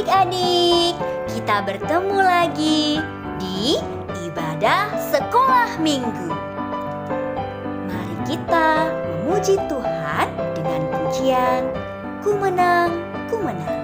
adik-adik, kita bertemu lagi di ibadah sekolah minggu. Mari kita memuji Tuhan dengan pujian Ku menang, ku menang.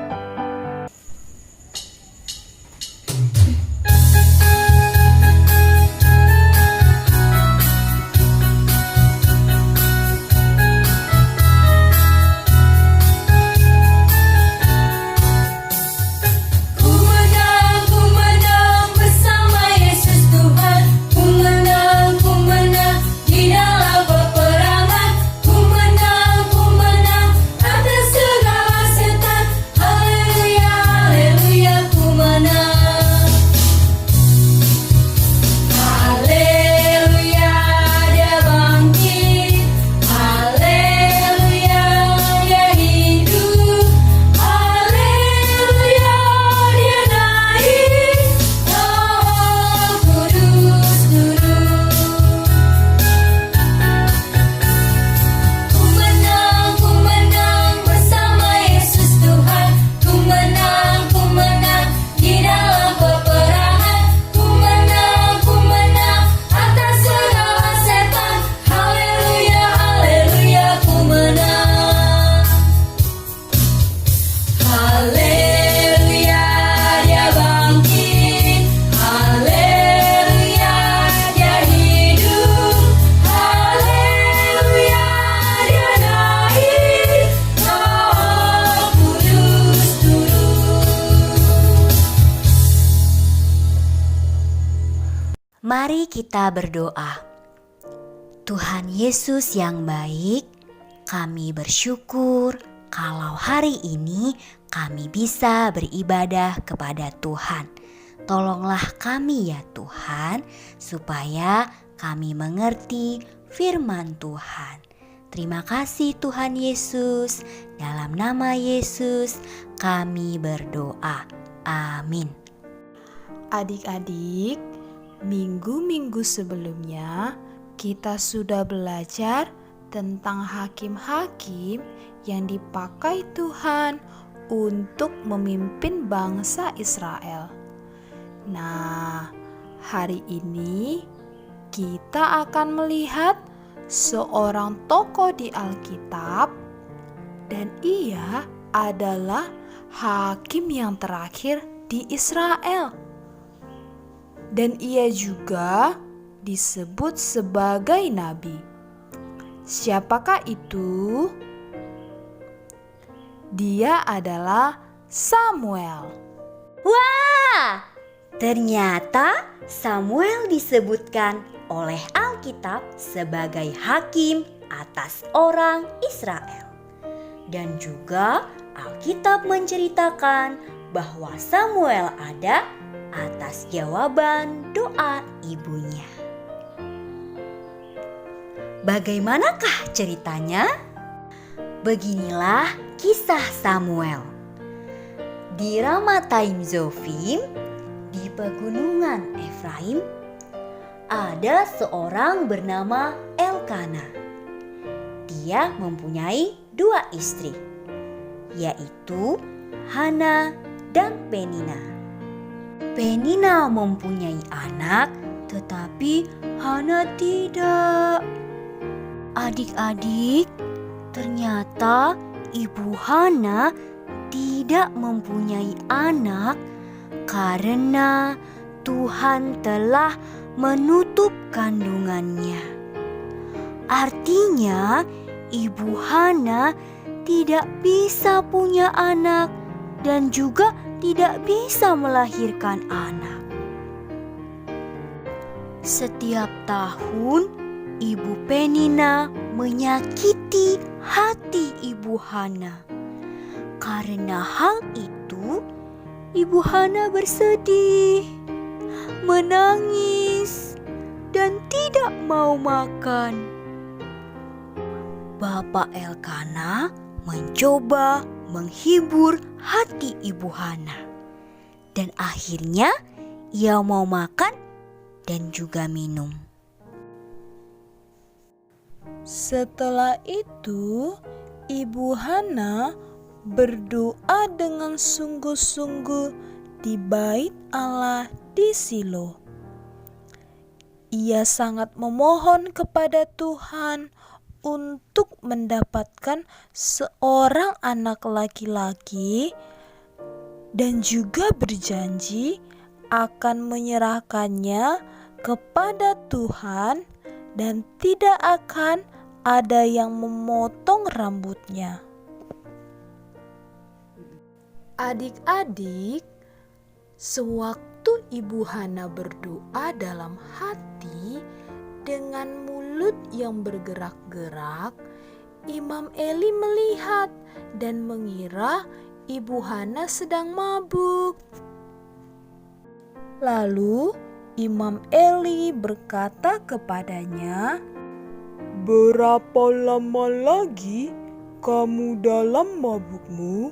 Mari kita berdoa. Tuhan Yesus yang baik, kami bersyukur kalau hari ini kami bisa beribadah kepada Tuhan. Tolonglah kami ya Tuhan, supaya kami mengerti firman Tuhan. Terima kasih Tuhan Yesus, dalam nama Yesus kami berdoa. Amin. Adik-adik, minggu-minggu sebelumnya kita sudah belajar tentang hakim-hakim yang dipakai Tuhan untuk memimpin bangsa Israel. Nah, hari ini kita akan melihat seorang tokoh di Alkitab, dan ia adalah hakim yang terakhir di Israel. Dan ia juga disebut sebagai nabi. Siapakah itu? Dia adalah Samuel. Wah, ternyata Samuel disebutkan oleh Alkitab sebagai hakim atas orang Israel. Dan juga Alkitab menceritakan bahwa Samuel ada atas jawaban doa ibunya. Bagaimanakah ceritanya? Beginilah kisah Samuel. Di Ramataim Zofim, di pegunungan Efraim, ada seorang bernama Elkana. Dia mempunyai 2 istri, yaitu Hana dan Penina. Penina mempunyai anak, tetapi Hana tidak. Adik-adik, ternyata ibu Hana tidak mempunyai anak karena Tuhan telah menutup kandungannya. Artinya, ibu Hana tidak bisa punya anak dan juga tidak bisa melahirkan anak. Setiap tahun, Ibu Penina menyakiti hati Ibu Hana. Karena hal itu, Ibu Hana bersedih, menangis, dan tidak mau makan. Bapak Elkana mencoba menghibur hati Ibu Hana. Dan akhirnya ia mau makan dan juga minum. Setelah itu, Ibu Hana berdoa dengan sungguh-sungguh di bait Allah di Silo. Ia sangat memohon kepada Tuhan untuk mendapatkan seorang anak laki-laki dan juga berjanji akan menyerahkannya kepada Tuhan dan tidak akan ada yang memotong rambutnya. Adik-adik, sewaktu Ibu Hana berdoa dalam hati dengan mulut yang bergerak-gerak, Imam Eli melihat dan mengira Ibu Hana sedang mabuk. Lalu Imam Eli berkata kepadanya, "Berapa lama lagi kamu dalam mabukmu?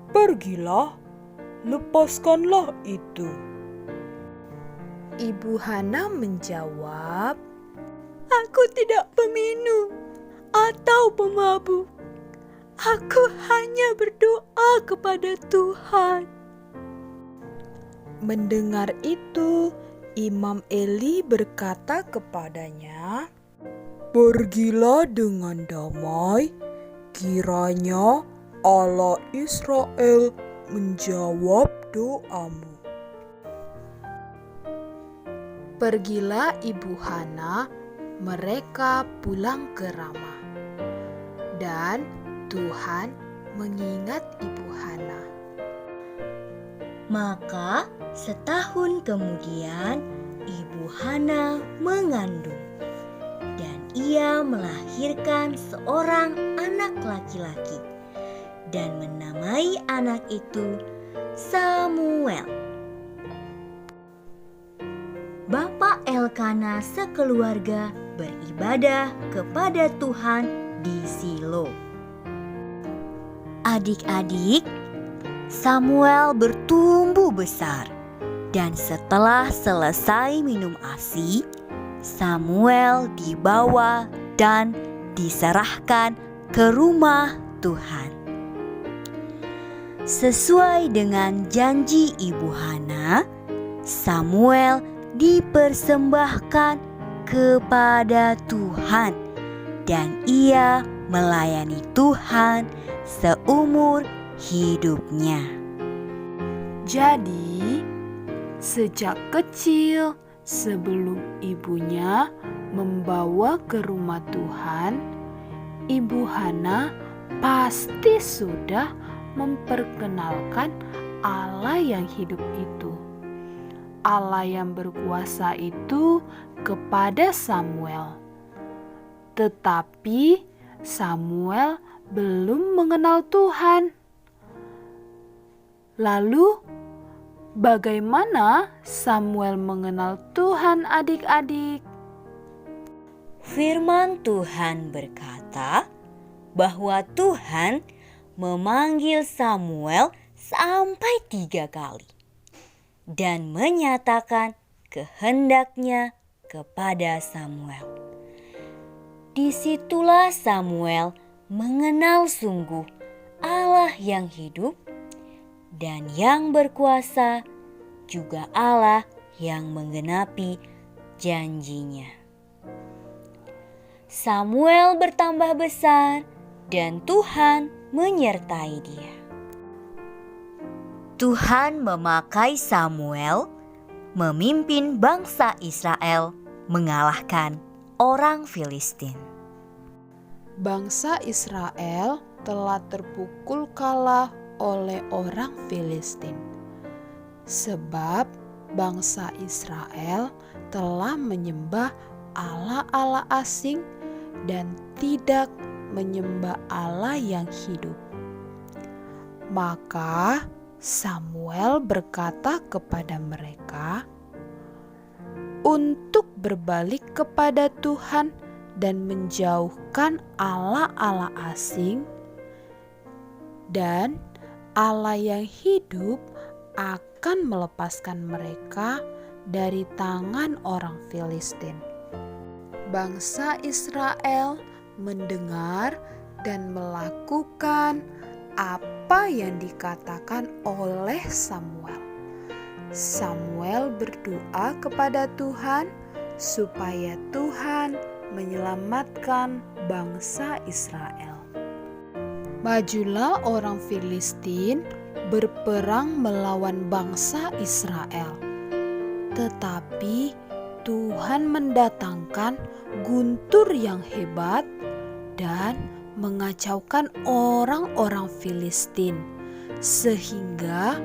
Pergilah, lepaskanlah itu." Ibu Hana menjawab, "Aku tidak peminum atau pemabuk. Aku hanya berdoa kepada Tuhan." Mendengar itu, Imam Eli berkata kepadanya, "Pergilah dengan damai, kiranya Allah Israel menjawab doamu." Pergilah Ibu Hana, mereka pulang ke Rama. Dan Tuhan mengingat Ibu Hana. Maka setahun kemudian Ibu Hana mengandung dan ia melahirkan seorang anak laki-laki dan menamai anak itu Samuel. Bapak Elkana sekeluarga beribadah kepada Tuhan di Silo. Adik-adik, Samuel bertumbuh besar dan setelah selesai minum ASI, Samuel dibawa dan diserahkan ke rumah Tuhan. Sesuai dengan janji Ibu Hana, Samuel dipersembahkan kepada Tuhan dan ia melayani Tuhan seumur hidupnya. Jadi, sejak kecil sebelum ibunya membawa ke rumah Tuhan, Ibu Hana pasti sudah memperkenalkan Allah yang hidup itu, Allah yang berkuasa itu kepada Samuel. Tetapi Samuel belum mengenal Tuhan. Lalu, bagaimana Samuel mengenal Tuhan, adik-adik? Firman Tuhan berkata bahwa Tuhan memanggil Samuel sampai 3 kali dan menyatakan kehendaknya kepada Samuel. Disitulah Samuel mengenal sungguh Allah yang hidup dan yang berkuasa, juga Allah yang menggenapi janjinya. Samuel bertambah besar dan Tuhan menyertai dia. Tuhan memakai Samuel memimpin bangsa Israel mengalahkan orang Filistin. Bangsa Israel telah terpukul kalah oleh orang Filistin, sebab bangsa Israel telah menyembah allah-allah asing dan tidak menyembah Allah yang hidup. Maka Samuel berkata kepada mereka untuk berbalik kepada Tuhan dan menjauhkan allah-allah asing, dan Allah yang hidup akan melepaskan mereka dari tangan orang Filistin. Bangsa Israel mendengar dan melakukan apa yang dikatakan oleh Samuel. Samuel berdoa kepada Tuhan supaya Tuhan menyelamatkan bangsa Israel. Majulah orang Filistin berperang melawan bangsa Israel. Tetapi Tuhan mendatangkan guntur yang hebat dan mengacaukan orang-orang Filistin sehingga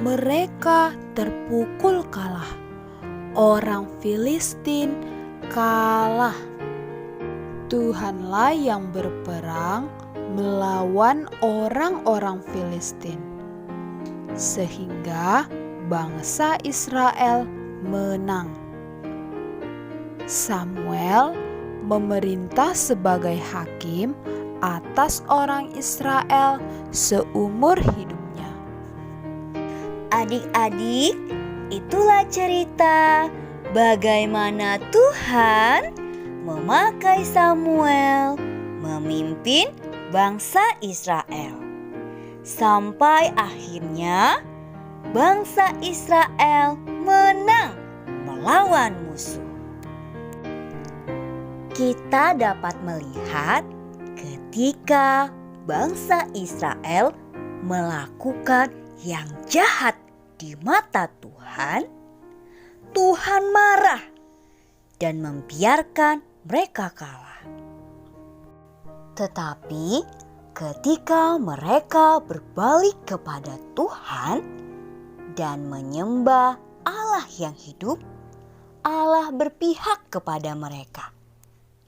mereka terpukul kalah. Orang Filistin kalah. Tuhanlah yang berperang melawan orang-orang Filistin sehingga bangsa Israel menang. Samuel memerintah sebagai hakim atas orang Israel seumur hidupnya. Adik-adik, itulah cerita bagaimana Tuhan memakai Samuel memimpin bangsa Israel. Sampai akhirnya bangsa Israel menang melawan musuh. Kita dapat melihat ketika bangsa Israel melakukan yang jahat di mata Tuhan, Tuhan marah dan membiarkan mereka kalah. Tetapi ketika mereka berbalik kepada Tuhan dan menyembah Allah yang hidup, Allah berpihak kepada mereka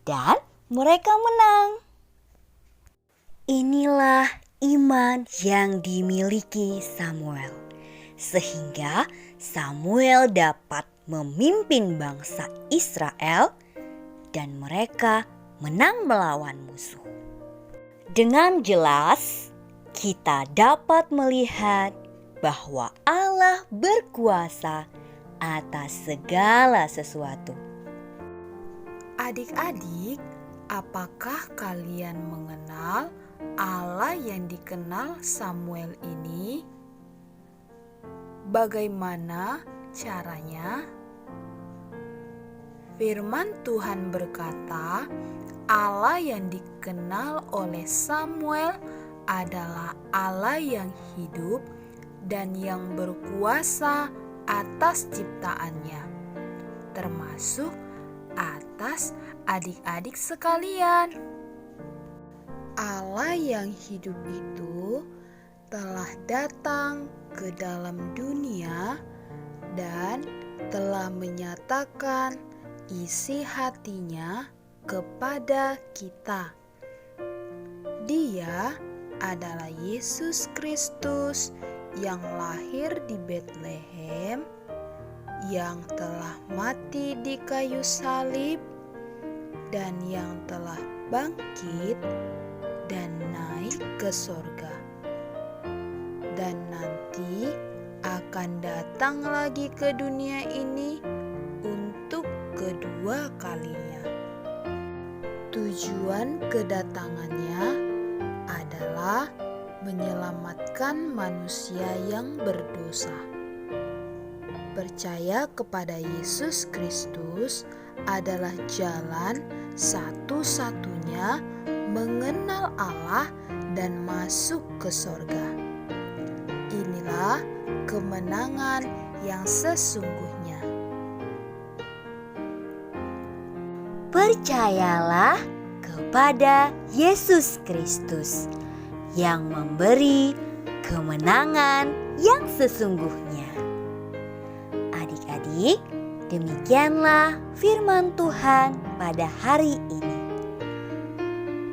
dan mereka menang. Inilah iman yang dimiliki Samuel, sehingga Samuel dapat memimpin bangsa Israel dan mereka menang melawan musuh. Dengan jelas kita dapat melihat bahwa Allah berkuasa atas segala sesuatu. Adik-adik, apakah kalian mengenal Allah yang dikenal Samuel ini? Bagaimana caranya? Firman Tuhan berkata, Allah yang dikenal oleh Samuel adalah Allah yang hidup dan yang berkuasa atas ciptaannya, termasuk atas adik-adik sekalian. Allah yang hidup itu telah datang ke dalam dunia dan telah menyatakan isi hatinya kepada kita. Dia adalah Yesus Kristus yang lahir di Betlehem, yang telah mati di kayu salib, dan yang telah bangkit dan naik ke sorga, dan nanti akan datang lagi ke dunia ini untuk kedua kalinya. Tujuan kedatangannya adalah menyelamatkan manusia yang berdosa. Percaya kepada Yesus Kristus adalah jalan satu-satunya mengenal Allah dan masuk ke sorga. Inilah kemenangan yang sesungguhnya. Percayalah kepada Yesus Kristus yang memberi kemenangan yang sesungguhnya. Adik-adik, demikianlah firman Tuhan pada hari ini.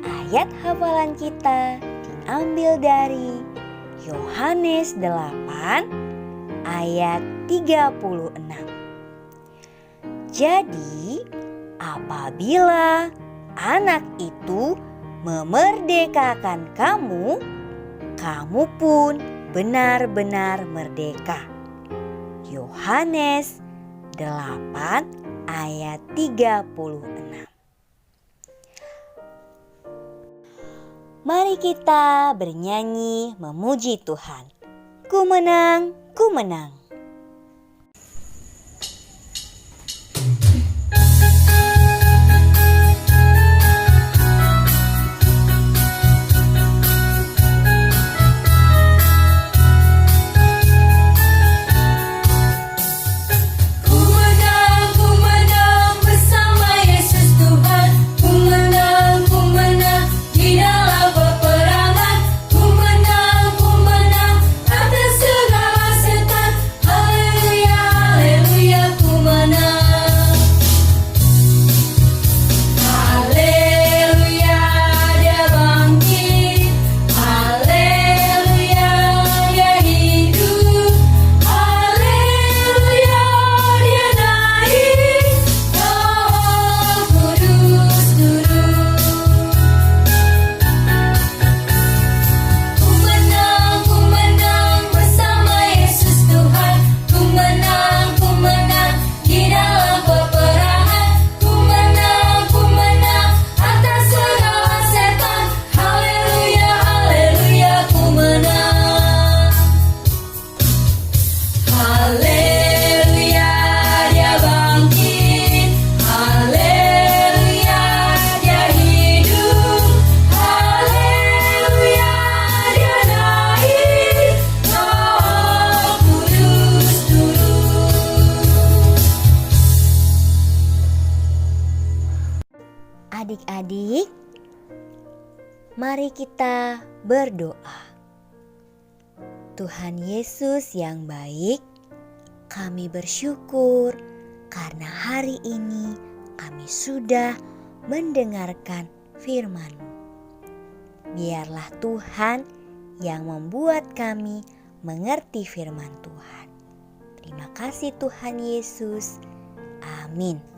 Ayat hafalan kita diambil dari Yohanes 8 ayat 36. Jadi, apabila anak itu memerdekakan kamu, kamu pun benar-benar merdeka. Yohanes 8 ayat 36. Mari kita bernyanyi memuji Tuhan. Ku menang, ku menang. Adik-adik, mari kita berdoa. Tuhan Yesus yang baik, kami bersyukur karena hari ini kami sudah mendengarkan firman-Mu. Biarlah Tuhan yang membuat kami mengerti firman Tuhan. Terima kasih Tuhan Yesus. Amin.